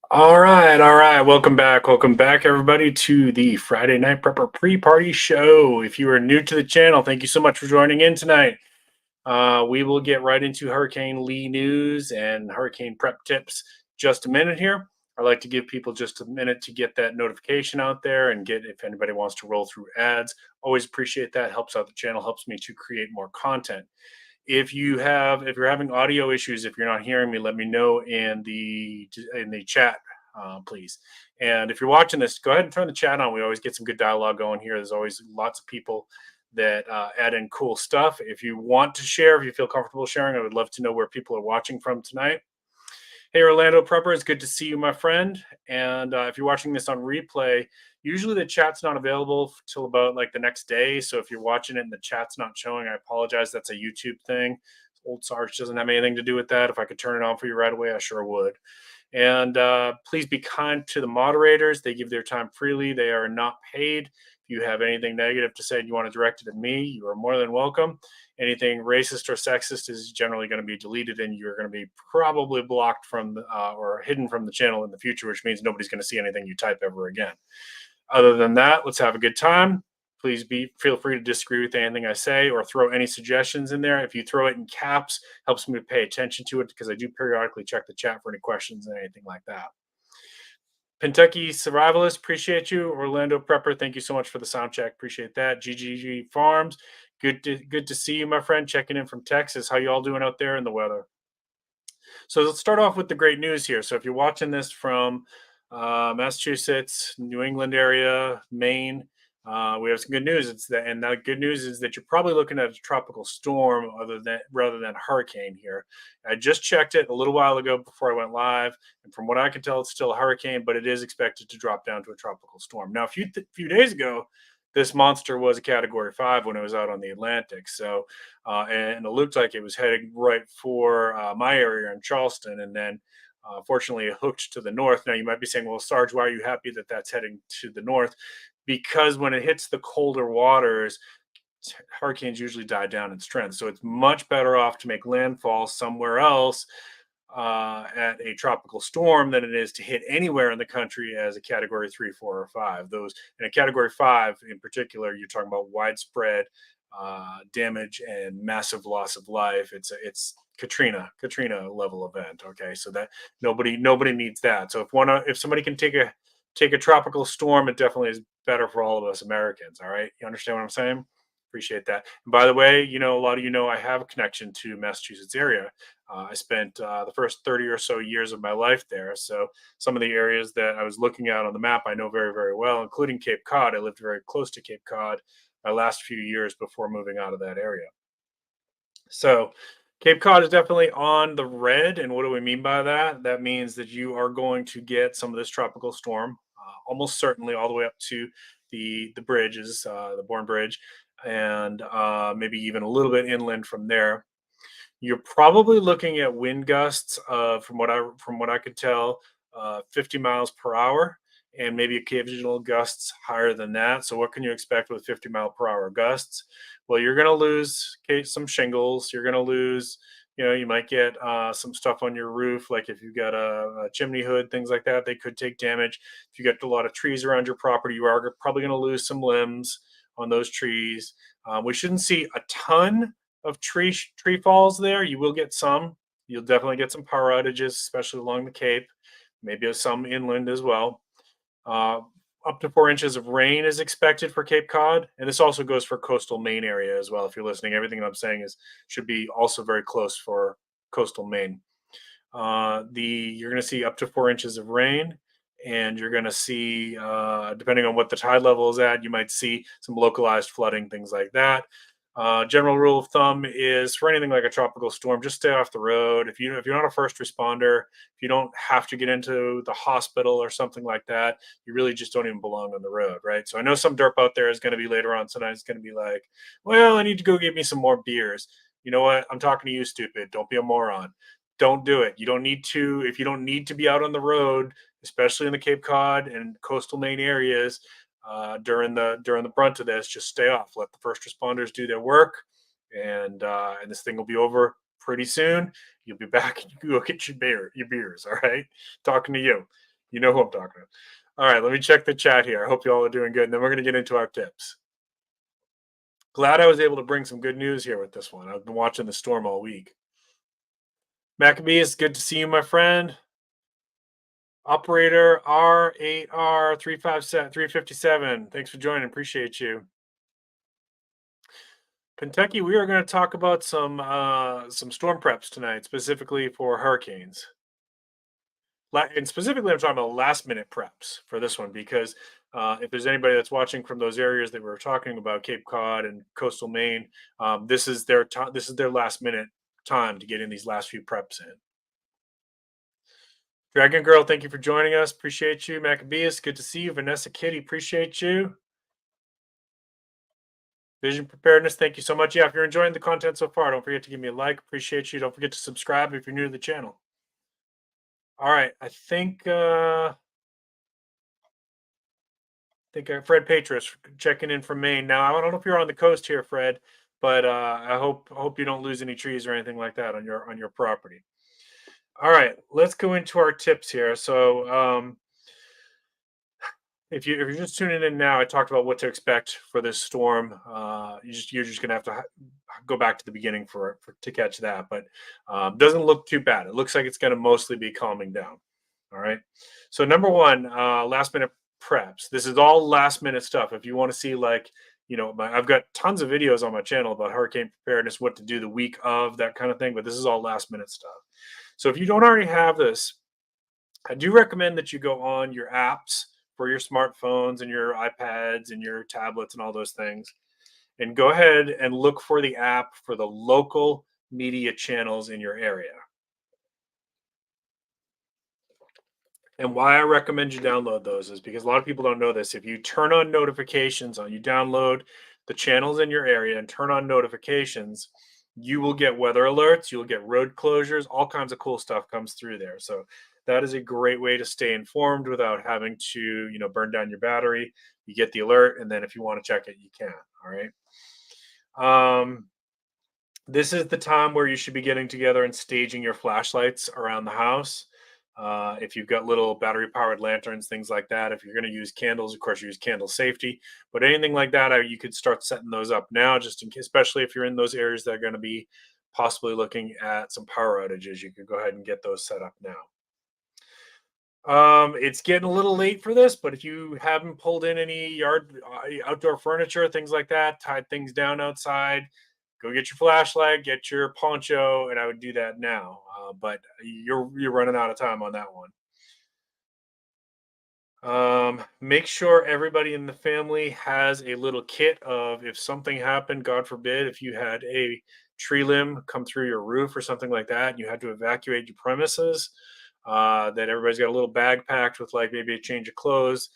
All right, all right. Welcome back, everybody, to the Friday Night Prepper Pre-Party Show. If you are new to the channel, thank you so much for joining in tonight. We will get right into Hurricane Lee news and hurricane prep tips just a minute here. I like to give people just a minute to get that notification out there and get if anybody wants to roll through ads. Always appreciate that. Helps out the channel, helps me to create more content. If you're having audio issues, if you're not hearing me, let me know in the chat, please. And if you're watching this, go ahead and turn the chat on. We always get some good dialogue going here. There's always lots of people that add in cool stuff. If you want to share, if you feel comfortable sharing, I would love to know where people are watching from tonight. Hey, Orlando Prepper, it's good to see you, my friend. And if you're watching this on replay, usually the chat's not available till about like the next day. So if you're watching it and the chat's not showing, I apologize. That's a YouTube thing. Old Sarge doesn't have anything to do with that. If I could turn it on for you right away, I sure would. And please be kind to the moderators. They give their time freely. They are not paid. If you have anything negative to say and you want to direct it at me, you are more than welcome. Anything racist or sexist is generally going to be deleted, and you're going to be probably blocked from or hidden from the channel in the future, which means nobody's going to see anything you type ever again. Other than that, let's have a good time. Please feel free to disagree with anything I say or throw any suggestions in there. If you throw it in caps, helps me to pay attention to it because I do periodically check the chat for any questions and anything like that. Kentucky Survivalist, appreciate you. Orlando Prepper, thank you so much for the sound check. Appreciate that. GGG Farms, good to see you, my friend. Checking in from Texas. How you all doing out there in the weather? So let's start off with the great news here. So if you're watching this from Massachusetts, New England area, Maine, we have some good news. And that good news is that you're probably looking at a tropical storm rather than a hurricane here. I just checked it a little while ago before I went live, and from what I can tell, it's still a hurricane, but it is expected to drop down to a tropical storm. Now, few days ago, this monster was a Category 5 when it was out on the Atlantic. So and it looked like it was heading right for my area in Charleston, and then fortunately it hooked to the north. Now you might be saying, "Well, Sarge, why are you happy that that's heading to the north?" Because when it hits the colder waters, hurricanes usually die down in strength, so it's much better off to make landfall somewhere else at a tropical storm than it is to hit anywhere in the country as a Category 3, 4, or 5. Those in a Category 5 in particular, you're talking about widespread damage and massive loss of life. It's Katrina level event. Okay, so that nobody needs that. So if somebody can take a tropical storm, it definitely is better for all of us Americans. All right, you understand what I'm saying? Appreciate that. And by the way, a lot of I have a connection to Massachusetts area. I spent the first 30 or so years of my life there. So some of the areas that I was looking at on the map, I know very, very well, including Cape Cod. I lived very close to Cape Cod my last few years before moving out of that area. So Cape Cod is definitely on the red. And what do we mean by that? That means that you are going to get some of this tropical storm, almost certainly all the way up to the bridges, the Bourne Bridge, and maybe even a little bit inland from there. You're probably looking at wind gusts of, from what I could tell, 50 miles per hour, and maybe occasional gusts higher than that. So what can you expect with 50-mile-per-hour gusts? Well, you're going to lose some shingles. You're going to lose, you might get some stuff on your roof, like if you've got a chimney hood, things like that. They could take damage. If you get a lot of trees around your property, you are probably going to lose some limbs on those trees. We shouldn't see a ton of tree falls there. You will get some. You'll definitely get some power outages, especially along the Cape. Maybe some inland as well. Uh, Up to 4 inches of rain is expected for Cape Cod, and this also goes for coastal Maine area as well. If you're listening, everything I'm saying should be also very close for coastal Maine. You're going to see up to 4 inches of rain, and you're going to see, depending on what the tide level is at, you might see some localized flooding, things like that. General rule of thumb is for anything like a tropical storm, just stay off the road. If you're not a first responder, if you don't have to get into the hospital or something like that, you really just don't even belong on the road, right? So I know some derp out there is going to be later on tonight. It's going to be like, well, I need to go get me some more beers. You know what? I'm talking to you, stupid. Don't be a moron. Don't do it. You don't need to. If you don't need to be out on the road, especially in the Cape Cod and coastal Maine areas, during the brunt of this, just stay off. Let the first responders do their work, and this thing will be over pretty soon. You'll be back and you can go get your beers. All right, talking to you. You know who I'm talking about. All right, let me check the chat here. I hope you all are doing good. And then we're going to get into our tips. Glad I was able to bring some good news here with this one. I've been watching the storm all week. Maccabee, it's good to see you, my friend. Operator R8R357. Thanks for joining. Appreciate you. Kentucky, we are going to talk about some storm preps tonight, specifically for hurricanes. And specifically, I'm talking about last minute preps for this one because if there's anybody that's watching from those areas that we were talking about, Cape Cod and coastal Maine, this is their time. This is their last minute time to get in these last few preps in. Dragon Girl, thank you for joining us. Appreciate you. Maccabeus, good to see you. Vanessa Kitty, appreciate you. Vision Preparedness, thank you so much. Yeah, if you're enjoying the content so far, don't forget to give me a like. Appreciate you. Don't forget to subscribe if you're new to the channel. All right, I think Fred Patris checking in from Maine. Now, I don't know if you're on the coast here, Fred, but I hope you don't lose any trees or anything like that on your property. All right, let's go into our tips here. So, if you're just tuning in now, I talked about what to expect for this storm. You're just gonna have to go back to the beginning to catch that, but doesn't look too bad. It looks like it's gonna mostly be calming down. All right. So number one, last minute preps. This is all last minute stuff. If you want to see like, I've got tons of videos on my channel about hurricane preparedness, what to do the week of, that kind of thing. But this is all last minute stuff. So if you don't already have this, I do recommend that you go on your apps for your smartphones and your iPads and your tablets and all those things, and go ahead and look for the app for the local media channels in your area. And why I recommend you download those is because a lot of people don't know this. If you turn on notifications you download the channels in your area and turn on notifications, you will get weather alerts, you'll get road closures, all kinds of cool stuff comes through there. So that is a great way to stay informed without having to, burn down your battery. You get the alert, and then if you want to check it, you can. All right. This is the time where you should be getting together and staging your flashlights around the house. If you've got little battery powered lanterns, things like that. If you're going to use candles, of course, use candle safety. But anything like that, you could start setting those up now, just in case, especially if you're in those areas that are going to be possibly looking at some power outages. You could go ahead and get those set up now. It's getting a little late for this, but if you haven't pulled in any outdoor furniture, things like that, tied things down outside, go get your flashlight, get your poncho, and I would do that now. But you're running out of time on that one. Make sure everybody in the family has a little kit of if something happened, God forbid, if you had a tree limb come through your roof or something like that, and you had to evacuate your premises. That everybody's got a little bag packed with like maybe a change of clothes,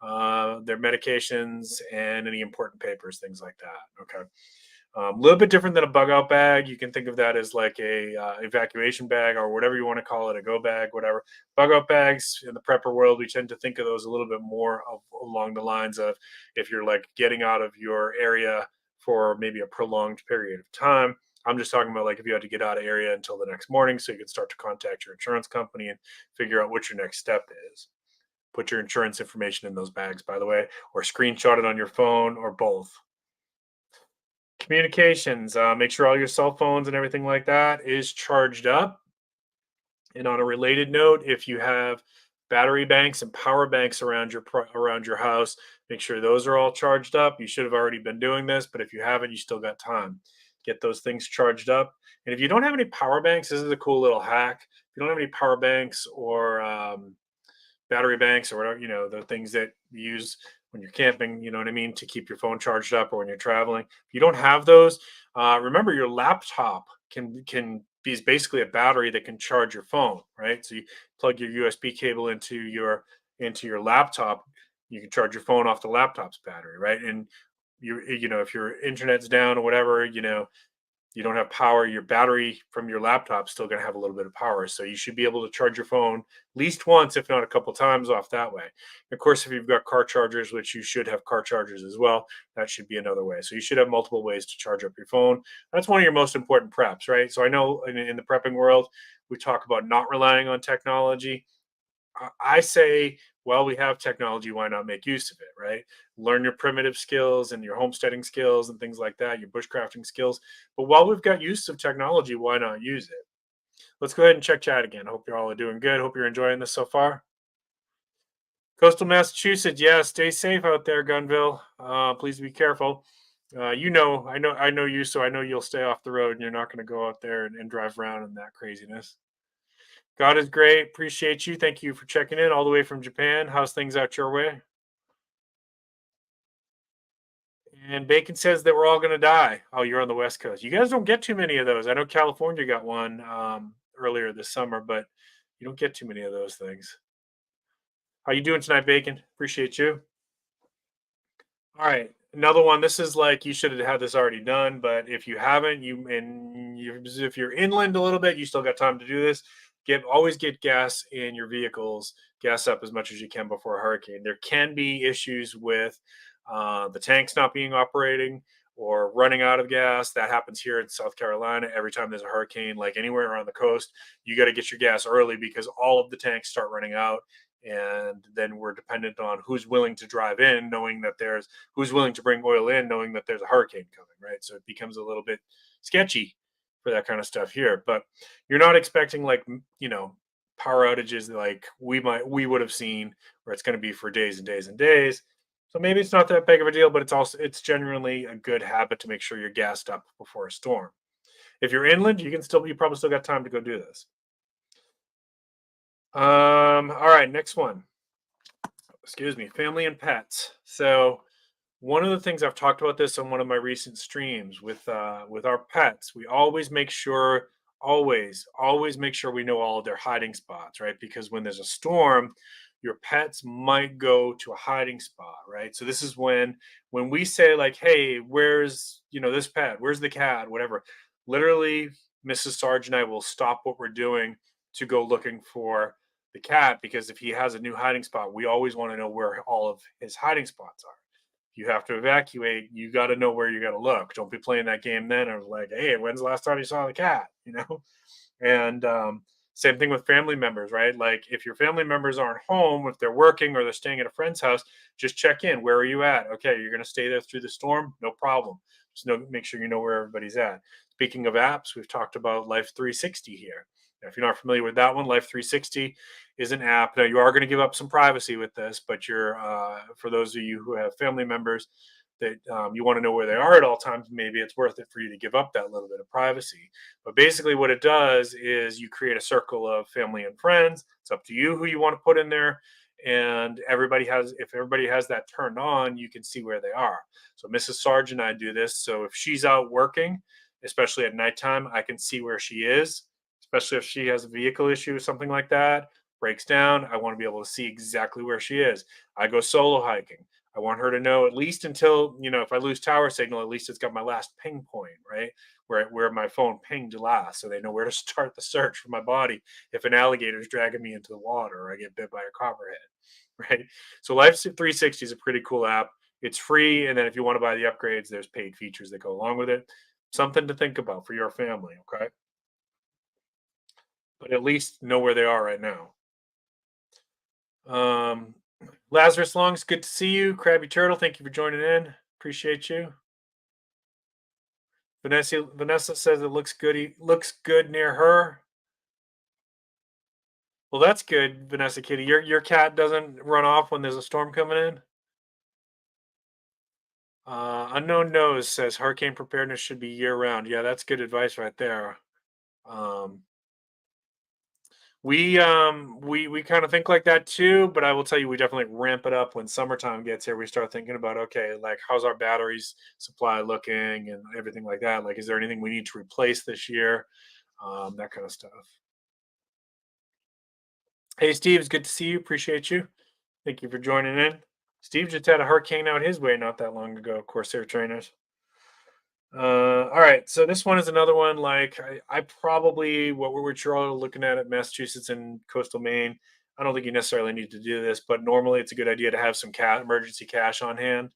their medications, and any important papers, things like that. Okay. A little bit different than a bug out bag. You can think of that as like a evacuation bag or whatever you want to call it, a go bag, whatever. Bug out bags in the prepper world, we tend to think of those a little bit more along the lines of if you're like getting out of your area for maybe a prolonged period of time. I'm just talking about like if you had to get out of area until the next morning so you can start to contact your insurance company and figure out what your next step is. Put your insurance information in those bags, by the way, or screenshot it on your phone or both. Communications, make sure all your cell phones and everything like that is charged up. And on a related note, if you have battery banks and power banks around your house, make sure those are all charged up. You should have already been doing this, but if you haven't, you still got time. Get those things charged up. And if you don't have any power banks, this is a cool little hack. If you don't have any power banks or battery banks or whatever, the things that you use when you're camping, you know what I mean, to keep your phone charged up or when you're traveling. If you don't have those, remember your laptop can be basically a battery that can charge your phone, right? So you plug your USB cable into your laptop, you can charge your phone off the laptop's battery, right? And if your internet's down or whatever, you don't have power, your battery from your laptop's still going to have a little bit of power. So you should be able to charge your phone at least once, if not a couple times off that way. Of course, if you've got car chargers, which you should have car chargers as well, that should be another way. So you should have multiple ways to charge up your phone. That's one of your most important preps, right? So I know in the prepping world, we talk about not relying on technology. I say, well, we have technology. Why not make use of it, right? Learn your primitive skills and your homesteading skills and things like that, your bushcrafting skills. But while we've got use of technology, why not use it? Let's go ahead and check chat again. Hope you're all doing good. Hope you're enjoying this so far. Coastal Massachusetts, yeah, stay safe out there, Gunville. Please be careful. I know you, so I know you'll stay off the road and you're not going to go out there and drive around in that craziness. God is great. Appreciate you. Thank you for checking in all the way from Japan. How's things out your way? And Bacon says that we're all going to die. Oh, you're on the West Coast. You guys don't get too many of those. I know California got one earlier this summer, but you don't get too many of those things. How you doing tonight, Bacon? Appreciate you. All right, another one. This is like you should have had this already done, but if you haven't, if you're inland a little bit, you still got time to do this. Always get gas in your vehicles, gas up as much as you can before a hurricane. There can be issues with the tanks not being operating or running out of gas. That happens here in South Carolina every time there's a hurricane, like anywhere around the coast. You got to get your gas early because all of the tanks start running out, and then we're dependent on who's willing to drive in, knowing that there's who's willing to bring oil in, knowing that there's a hurricane coming, right? So it becomes a little bit sketchy for that kind of stuff here. But you're not expecting like power outages like we would have seen, where it's going to be for days and days and days. So maybe it's not that big of a deal, but it's genuinely a good habit to make sure you're gassed up before a storm. If you're inland, you probably still got time to go do this. All right, next one. Excuse me, family and pets. So one of the things I've talked about this on one of my recent streams with our pets, we always make sure always make sure we know all of their hiding spots, right? Because when there's a storm, your pets might go to a hiding spot, right? So this is when we say like, hey, where's this pet? Where's the cat? Whatever. Literally, Mrs. Sarge and I will stop what we're doing to go looking for the cat, because if he has a new hiding spot, we always want to know where all of his hiding spots are. If you have to evacuate, you got to know where you got to look. Don't be playing that game then or like, hey, when's the last time you saw the cat? And same thing with family members, right? Like if your family members aren't home, if they're working or they're staying at a friend's house, just check in. Where are you at? Okay, you're going to stay there through the storm? No problem. Make sure you know where everybody's at. Speaking of apps, we've talked about Life 360 here. Now, if you're not familiar with that one, Life 360 is an app. Now, you are going to give up some privacy with this, but for those of you who have family members that you want to know where they are at all times, maybe it's worth it for you to give up that little bit of privacy. But basically, what it does is you create a circle of family and friends. It's up to you who you want to put in there. And if everybody has that turned on, you can see where they are. So Mrs. Sarge and I do this. So if she's out working, especially at nighttime, I can see where she is, especially if she has a vehicle issue or something like that, breaks down. I want to be able to see exactly where she is. I go solo hiking. I want her to know at least until, if I lose tower signal, at least it's got my last ping point, right? Where my phone pinged last. So they know where to start the search for my body if an alligator is dragging me into the water or I get bit by a copperhead, right? So Life 360 is a pretty cool app. It's free. And then if you want to buy the upgrades, there's paid features that go along with it. Something to think about for your family, okay? But at least know where they are right now. Um, Lazarus Longs, good to see you. Krabby Turtle, thank you for joining in. Appreciate you. Vanessa says it looks good. He looks good near her. Well, that's good, Vanessa Kitty. Your cat doesn't run off when there's a storm coming in. Unknown Nose says hurricane preparedness should be year round. Yeah, that's good advice right there. Um, we kind of think like that too, but I will tell you, we definitely ramp it up when summertime gets here. We start thinking about, okay, like how's our batteries supply looking and everything like that. Like, is there anything we need to replace this year? That kind of stuff. Hey, Steve, it's good to see you. Appreciate you. Thank you for joining in. Steve just had a hurricane out his way not that long ago. Corsair trainers. All right, so this one is another one. Like I probably what we're looking at Massachusetts and coastal Maine. I don't think you necessarily need to do this, but normally it's a good idea to have some emergency cash on hand,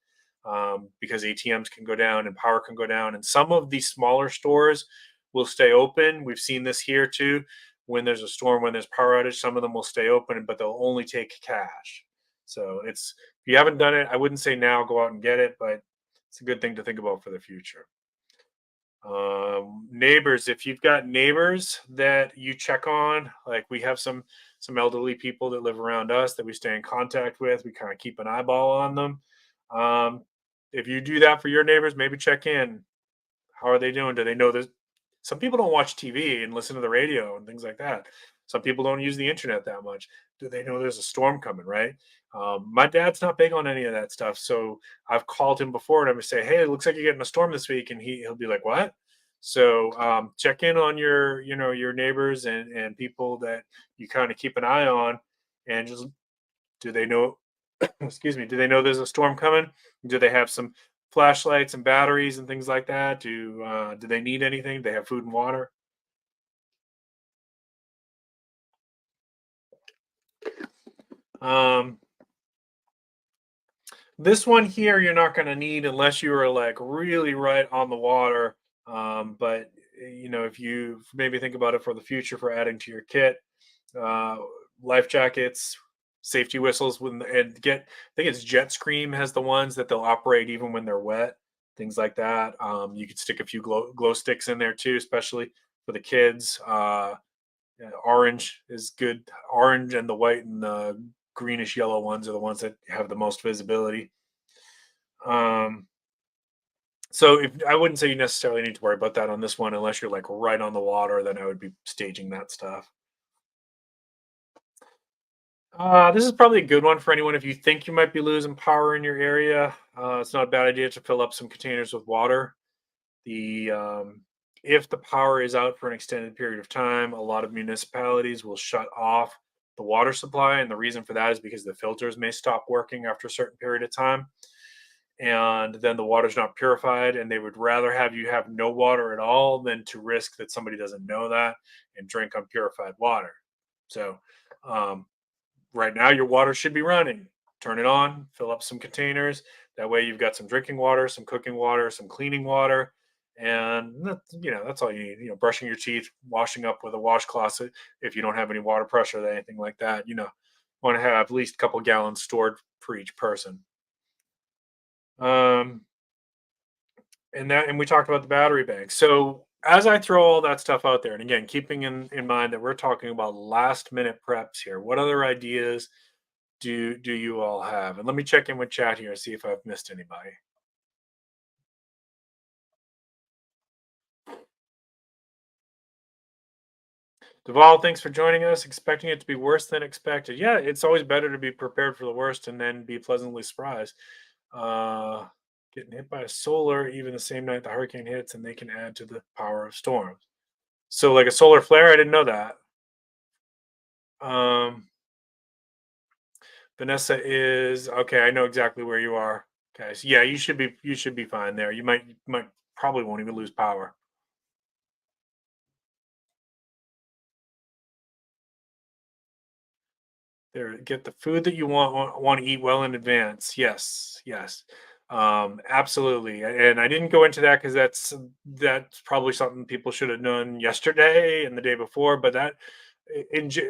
because ATMs can go down and power can go down, and some of these smaller stores will stay open. We've seen this here too, when there's a storm, when there's power outage, some of them will stay open, but they'll only take cash. So if you haven't done it, I wouldn't say now go out and get it, but it's a good thing to think about for the future. Neighbors, if you've got neighbors that you check on, like we have some elderly people that live around us that we stay in contact with, we kind of keep an eyeball on them. Um, if you do that for your neighbors, maybe check in. How are they doing? Do they know this? Some people don't watch TV and listen to the radio and things like that. Some people don't use the internet that much. Do they know there's a storm coming, right? My dad's not big on any of that stuff. So I've called him before and I'm going to say, hey, it looks like you're getting a storm this week. And he'll be like, what? So check in on your neighbors and people that you kind of keep an eye on, and just do they know excuse me, do they know there's a storm coming? Do they have some flashlights and batteries and things like that? Do they need anything? Do they have food and water? Um, this one here you're not going to need unless you are like really right on the water. But if you maybe think about it for the future for adding to your kit, uh, life jackets, safety whistles, I think it's Jet Scream has the ones that they'll operate even when they're wet, things like that. You could stick a few glow sticks in there too, especially for the kids. Yeah, orange is good. Orange and the white and the greenish yellow ones are the ones that have the most visibility. Um, so if I wouldn't say you necessarily need to worry about that on this one unless you're like right on the water, then I would be staging that stuff. This is probably a good one for anyone if you think you might be losing power in your area. It's not a bad idea to fill up some containers with water. The If the power is out for an extended period of time, a lot of municipalities will shut off the water supply, and the reason for that is because the filters may stop working after a certain period of time, and then the water's not purified, and they would rather have you have no water at all than to risk that somebody doesn't know that and drink unpurified water. So, um, right now your water should be running. Turn it on, fill up some containers. That way you've got some drinking water, some cooking water, some cleaning water, and that's all you need. Brushing your teeth, washing up with a washcloth if you don't have any water pressure or anything like that. Want to have at least a couple gallons stored for each person. Um, and we talked about the battery bank. So as I throw all that stuff out there, and again, keeping in mind that we're talking about last minute preps here, what other ideas do you all have? And let me check in with chat here and see if I've missed anybody. Duval, thanks for joining us. Expecting it to be worse than expected. Yeah, it's always better to be prepared for the worst and then be pleasantly surprised. Uh, Getting hit by a solar even the same night the hurricane hits, and they can add to the power of storms. So, like a solar flare, I didn't know that. Um, Vanessa is okay. I know exactly where you are. Okay, so yeah, you should be fine there. You might probably won't even lose power. There, get the food that you want to eat well in advance. Yes, yes, absolutely. And I didn't go into that because that's probably something people should have done yesterday and the day before. But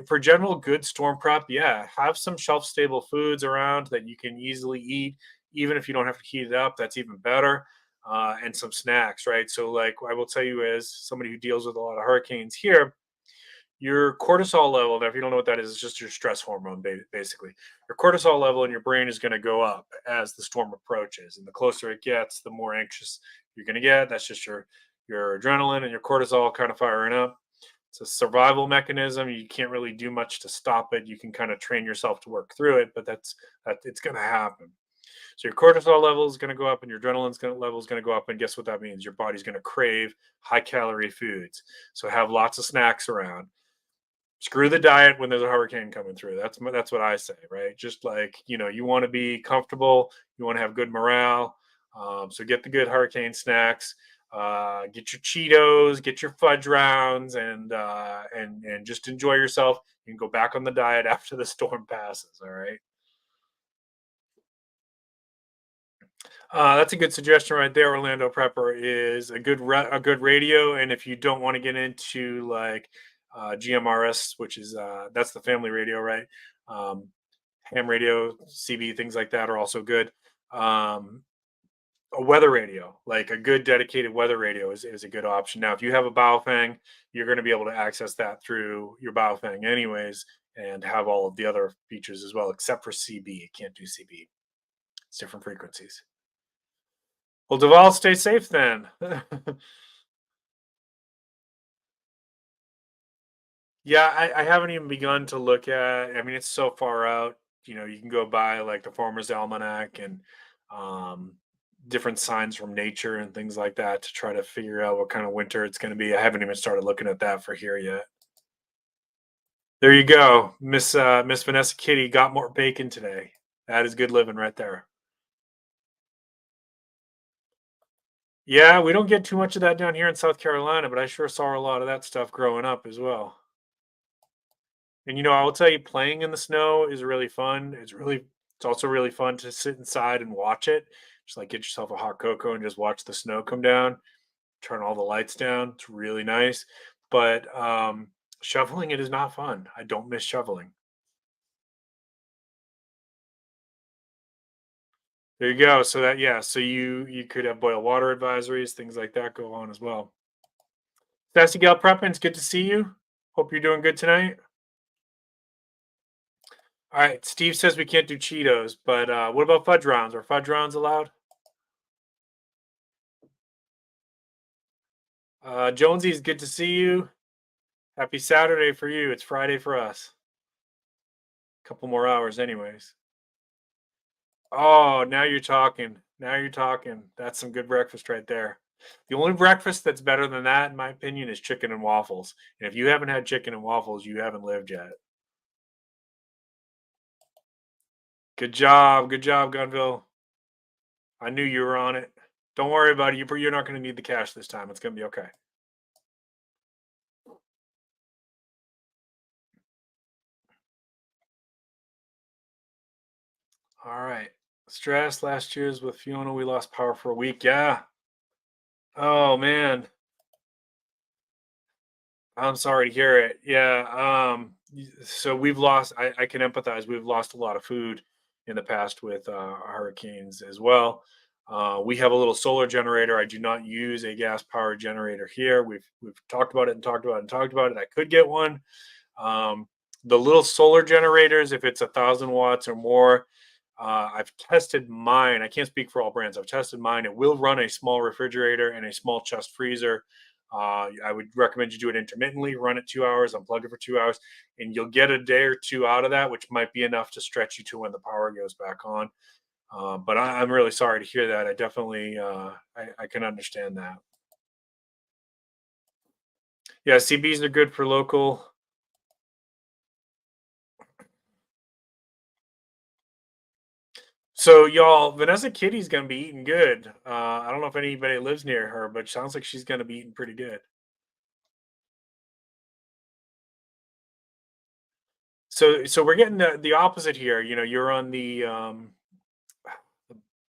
for general good storm prep, yeah, have some shelf stable foods around that you can easily eat, even if you don't have to heat it up. That's even better. And some snacks, right? So, like I will tell you, as somebody who deals with a lot of hurricanes here, your cortisol level, now if you don't know what that is, it's just your stress hormone, basically. Your cortisol level in your brain is going to go up as the storm approaches, and the closer it gets, the more anxious you're going to get. That's just your adrenaline and your cortisol kind of firing up. It's a survival mechanism. You can't really do much to stop it. You can kind of train yourself to work through it, but that it's going to happen. So your cortisol level is going to go up and your level is going to go up. And guess what that means? Your body's going to crave high calorie foods. So have lots of snacks around. Screw the diet when there's a hurricane coming through. That's what I say, right? Just like you want to be comfortable, you want to have good morale. So get the good hurricane snacks. Get your Cheetos, get your fudge rounds, and just enjoy yourself. You can go back on the diet after the storm passes. All right. That's a good suggestion right there. Orlando Prepper is a good radio, and if you don't want to get into like GMRS, which is that's the family radio, right? Um, Ham radio, CB, things like that are also good. Um, a weather radio, like a good dedicated weather radio, is a good option. Now, if you have a Baofeng, you're going to be able to access that through your Baofeng, anyways, and have all of the other features as well, except for CB. It can't do CB. It's different frequencies. Well, Duval, stay safe then. Yeah, I haven't even begun to look at. I mean, it's so far out. You can go buy like the Farmer's Almanac and um, different signs from nature and things like that to try to figure out what kind of winter it's going to be. I haven't even started looking at that for here yet. There you go, Miss Vanessa Kitty got more bacon today. That is good living right there. Yeah, we don't get too much of that down here in South Carolina, but I sure saw a lot of that stuff growing up as well. And I will tell you, playing in the snow is really fun. It's also really fun to sit inside and watch it. Just like get yourself a hot cocoa and just watch the snow come down. Turn all the lights down. It's really nice. But shoveling it is not fun. I don't miss shoveling. There you go. So that yeah, so you could have boil water advisories, things like that go on as well. Sassy Gal Preppin, it's good to see you. Hope you're doing good tonight. All right, Steve says we can't do Cheetos, but what about fudge rounds? Are fudge rounds allowed? Jonesy, it's good to see you. Happy Saturday for you. It's Friday for us. A couple more hours, anyways. Oh, now you're talking. Now you're talking. That's some good breakfast right there. The only breakfast that's better than that, in my opinion, is chicken and waffles. And if you haven't had chicken and waffles, you haven't lived yet. Good job. Good job, Gunville. I knew you were on it. Don't worry about it. You're not going to need the cash this time. It's going to be okay. All right. Stress last year's with Fiona. We lost power for a week. Yeah. Oh, man. I'm sorry to hear it. Yeah. So we've lost, I can empathize. We've lost a lot of food in the past with hurricanes as well. We have a little solar generator. I do not use a gas powered generator here. We've talked about it and talked about it and talked about it. I could get one. Um, the little solar generators, if it's 1,000 watts or more, I've tested mine. I can't speak for all brands. I've tested mine. It will run a small refrigerator and a small chest freezer. I would recommend you do it intermittently. Run it 2 hours, unplug it for 2 hours, and you'll get a day or two out of that, which might be enough to stretch you to when the power goes back on. But I'm really sorry to hear that. I definitely I can understand that. Yeah, CBs are good for local. So y'all, Vanessa Kitty's gonna be eating good. I don't know if anybody lives near her, but sounds like she's gonna be eating pretty good. So we're getting the opposite here. You're on the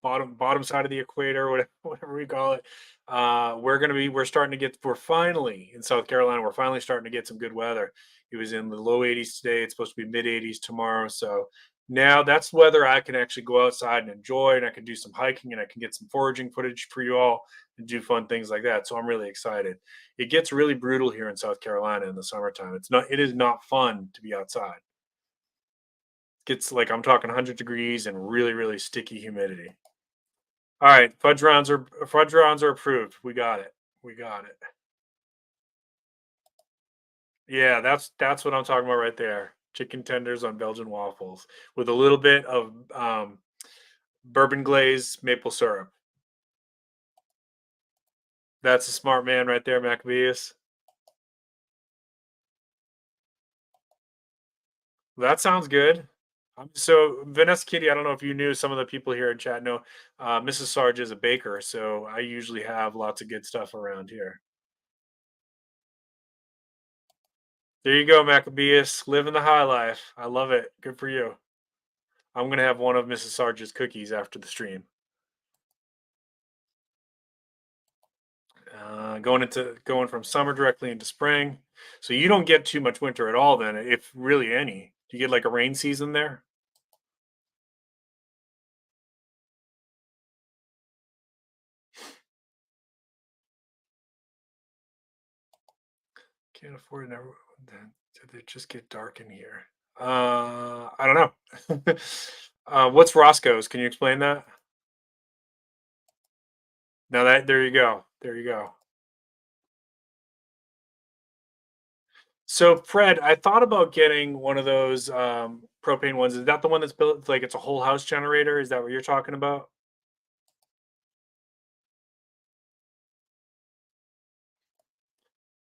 bottom side of the equator, whatever, whatever we call it. We're starting to get we're finally in South Carolina. We're finally starting to get some good weather. It was in the low 80s today. It's supposed to be mid 80s tomorrow. So now that's weather I can actually go outside and enjoy, and I can do some hiking, and I can get some foraging footage for you all and do fun things like that. So I'm really excited. It gets really brutal here in South Carolina in the summertime. It is not fun to be outside. It gets like I'm talking 100 degrees and really, really sticky humidity. All right, fudge rounds are approved. We got it. We got it. Yeah, that's what I'm talking about right there. Chicken tenders on Belgian waffles with a little bit of bourbon glaze maple syrup. That's a smart man right there, Maccabeus. That sounds good. So Vanessa Kitty, I don't know if you knew, some of the people here in chat know Mrs. Sarge is a baker, so I usually have lots of good stuff around here. There you go, Maccabeus, living the high life. I love it. Good for you. I'm gonna have one of Mrs. Sarge's cookies after the stream. Going from summer directly into spring. So you don't get too much winter at all then, if really any. Do you get like a rain season there? Can't afford it. Never. Then did it just get dark in here? I don't know. What's Roscoe's? Can you explain that? Now that there you go. There you go. So Fred, I thought about getting one of those propane ones. Is that the one that's built like it's a whole house generator? Is that what you're talking about?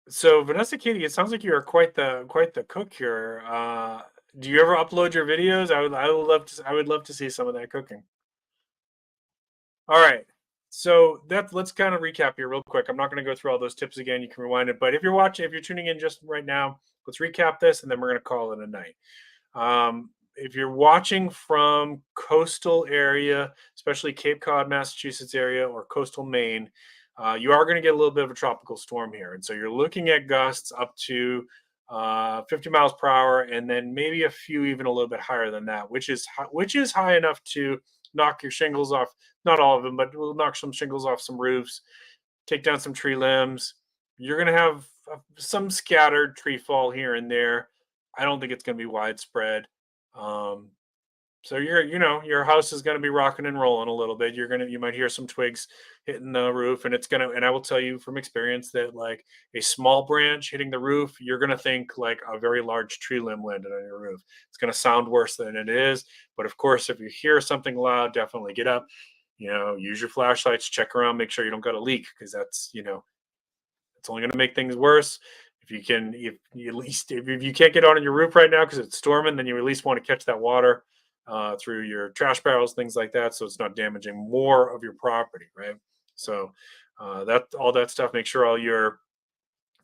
So Vanessa Katie, it sounds like you are quite the cook here. Do you ever upload your videos? I would love to see some of that cooking. All right. So that let's kind of recap here real quick. I'm not going to go through all those tips again. You can rewind it. But if you're tuning in just right now, let's recap this and then we're going to call it a night. If you're watching from coastal area, especially Cape Cod, Massachusetts area, or coastal Maine, you are going to get a little bit of a tropical storm here, and so you're looking at gusts up to 50 miles per hour, and then maybe a few even a little bit higher than that, which is high enough to knock your shingles off. Not all of them, but will knock some shingles off some roofs, take down some tree limbs. You're going to have some scattered tree fall here and there. I don't think it's going to be widespread. Um, so your house is going to be rocking and rolling a little bit. You might hear some twigs hitting the roof, and and I will tell you from experience that like a small branch hitting the roof, you're going to think like a very large tree limb landed on your roof. It's going to sound worse than it is. But of course, if you hear something loud, definitely get up. Use your flashlights, check around, make sure you don't got a leak because it's only going to make things worse. If you can, if you at least if you can't get on your roof right now because it's storming, then you at least want to catch that water through your trash barrels, things like that, so it's not damaging more of your property, right? So that all that stuff. Make sure all your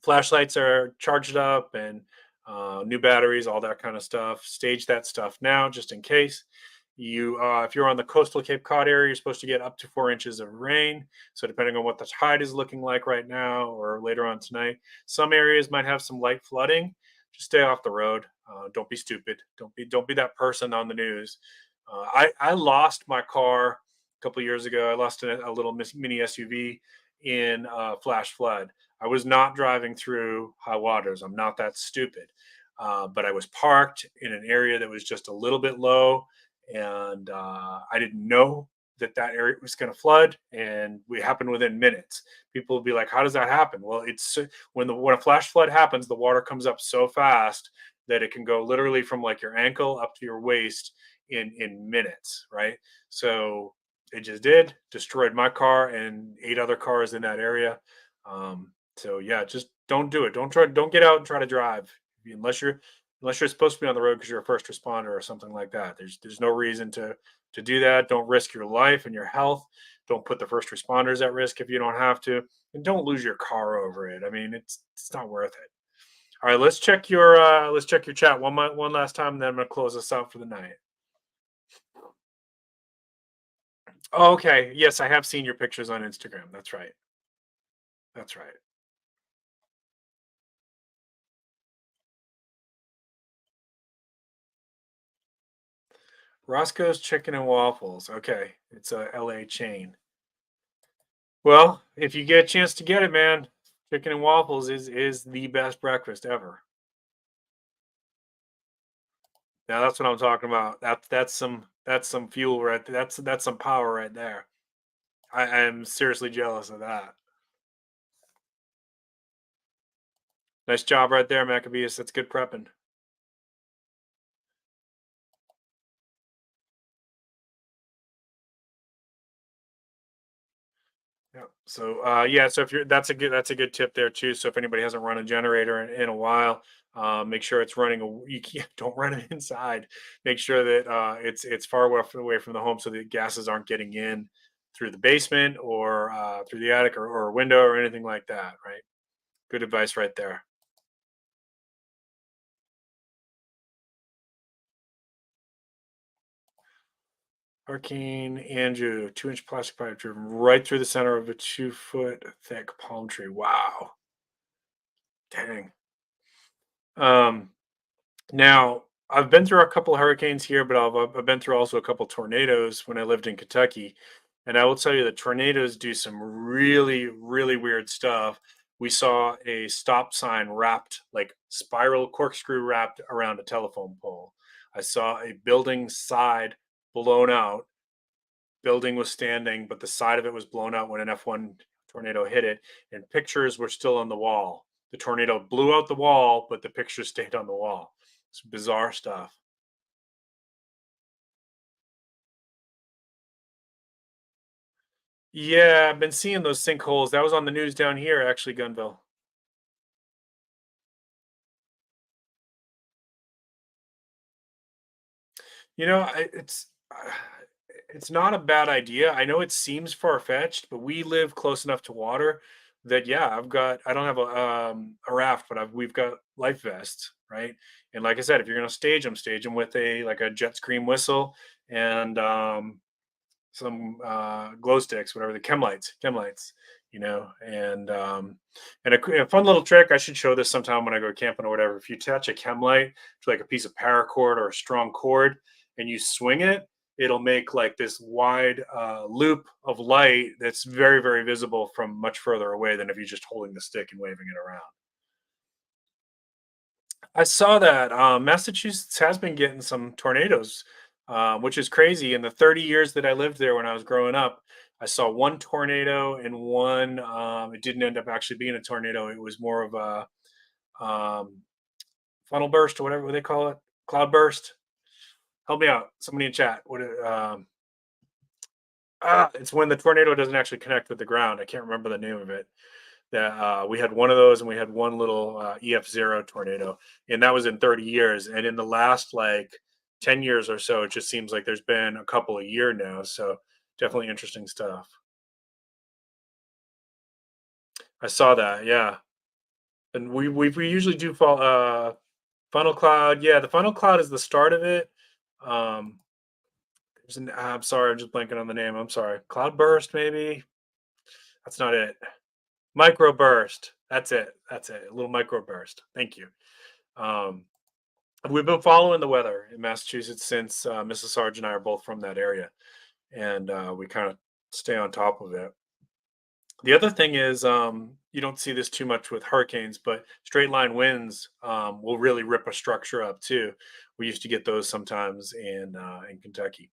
flashlights are charged up and new batteries, all that kind of stuff. Stage that stuff now, just in case. If you're on the coastal Cape Cod area, you're supposed to get up to 4 inches of rain. So depending on what the tide is looking like right now or later on tonight, some areas might have some light flooding. Just stay off the road. Don't be stupid. Don't be that person on the news. I lost my car a couple of years ago. I lost a little mini SUV in flash flood. I was not driving through high waters. I'm not that stupid. But I was parked in an area that was just a little bit low, and I didn't know that area was going to flood, and we happened within minutes. People will be like, "How does that happen?" Well, it's when a flash flood happens, the water comes up so fast that it can go literally from like your ankle up to your waist in minutes, right? So it just did destroyed my car and 8 other cars in that area. So yeah, just don't do it. Don't get out and try to drive unless you're supposed to be on the road because you're a first responder or something like that. There's no reason to do that. Don't risk your life and your health. Don't put the first responders at risk if you don't have to, and don't lose your car over it. I mean, it's not worth it. All right, let's check your chat one last time, and then I'm gonna close this out for the night. Oh, okay. Yes, I have seen your pictures on Instagram. That's right. That's right. Roscoe's Chicken and Waffles. Okay, it's a LA chain. Well, if you get a chance to get it, man, chicken and waffles is the best breakfast ever. Now that's what I'm talking about. That's some fuel right there. That's some power right there. I am seriously jealous of that. Nice job right there, Maccabeus. That's good prepping. Yeah. So yeah, so if you're that's a good tip there too. So if anybody hasn't run a generator in a while, make sure it's running. You can't, don't run it inside. Make sure that it's far away from the home so the gases aren't getting in through the basement or through the attic or a window or anything like that. Right. Good advice right there. Hurricane Andrew, 2-inch plastic pipe driven right through the center of a 2-foot thick palm tree. Wow. Dang. Um, Now, I've been through a couple hurricanes here, but I've been through also a couple tornadoes when I lived in Kentucky. And I will tell you that tornadoes do some really, really weird stuff. We saw a stop sign wrapped, like spiral corkscrew wrapped around a telephone pole. I saw a building side blown out. Building was standing, but the side of it was blown out when an F1 tornado hit it, and pictures were still on the wall. The tornado blew out the wall, but the pictures stayed on the wall. It's bizarre stuff. Yeah, I've been seeing those sinkholes. That was on the news down here, actually, Gunville. Uh, it's not a bad idea. I know it seems far fetched, but we live close enough to water that yeah, I don't have a raft, but we've got life vests, right? And like I said, if you're gonna stage them with a like a jet scream whistle and some glow sticks, whatever the chem lights, and a fun little trick. I should show this sometime when I go camping or whatever. If you attach a chem light to like a piece of paracord or a strong cord, and you swing it, it'll make like this wide loop of light that's very very visible from much further away than if you're just holding the stick and waving it around. I saw that Massachusetts has been getting some tornadoes, which is crazy. In the 30 years that I lived there when I was growing up, I saw one tornado and one. It didn't end up actually being a tornado. It was more of a funnel burst or whatever they call it, cloud burst. Help me out, somebody in chat. It's when the tornado doesn't actually connect with the ground. I can't remember the name of it. That we had one of those, and we had one little EF0 tornado, and that was in 30 years. And in the last like 10 years or so, it just seems like there's been a couple a year now. So definitely interesting stuff. I saw that, yeah. And we usually do fall funnel cloud. Yeah, the funnel cloud is the start of it. Um, I'm sorry, I'm just blanking on the name. I'm sorry. Cloud burst, maybe. That's not it. Microburst. That's it. That's it. A little microburst. Thank you. Um, we've been following the weather in Massachusetts since Mrs. Sarge and I are both from that area, and we kind of stay on top of it. The other thing is, you don't see this too much with hurricanes, but straight line winds will really rip a structure up too. We used to get those sometimes in Kentucky.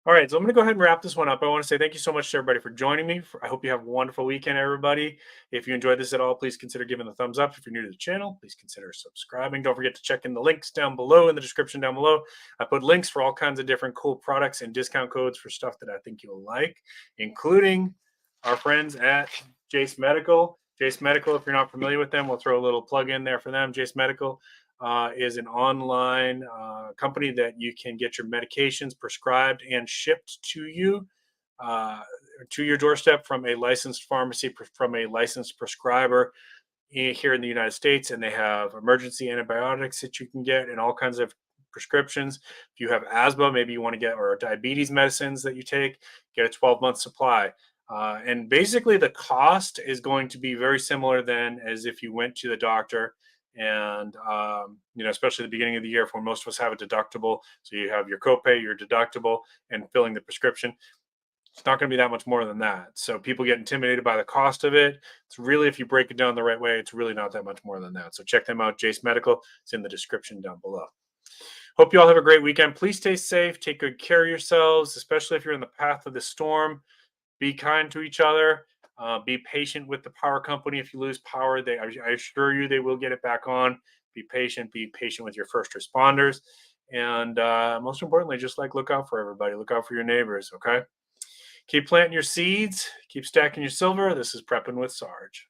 All right, so I'm going to go ahead and wrap this one up. I want to say thank you so much to everybody for joining me. I hope you have a wonderful weekend, everybody. If you enjoyed this at all, please consider giving a thumbs up. If you're new to the channel, please consider subscribing. Don't forget to check in the links down below in the description down below. I put links for all kinds of different cool products and discount codes for stuff that I think you'll like, including our friends at Jace Medical. Jace Medical, if you're not familiar with them, we'll throw a little plug in there for them. Jace Medical is an online company that you can get your medications prescribed and shipped uh, to your doorstep from a licensed pharmacy, from a licensed prescriber here in the United States. And they have emergency antibiotics that you can get and all kinds of prescriptions. If you have asthma, maybe you want to get, or diabetes medicines that you take, get a 12-month supply. And basically, the cost is going to be very similar then as if you went to the doctor. And especially the beginning of the year, for most of us have a deductible, so you have your copay, your deductible, and filling the prescription. It's not going to be that much more than that. So people get intimidated by the cost of it. It's really, if you break it down the right way, it's really not that much more than that. So check them out, Jace Medical. It's in the description down below. Hope you all have a great weekend. Please stay safe. Take good care of yourselves, especially if you're in the path of the storm. Be kind to each other. Be patient with the power company. If you lose power, I assure you they will get it back on. Be patient. Be patient with your first responders. And most importantly, just like look out for everybody. Look out for your neighbors, okay? Keep planting your seeds. Keep stacking your silver. This is Prepping with Sarge.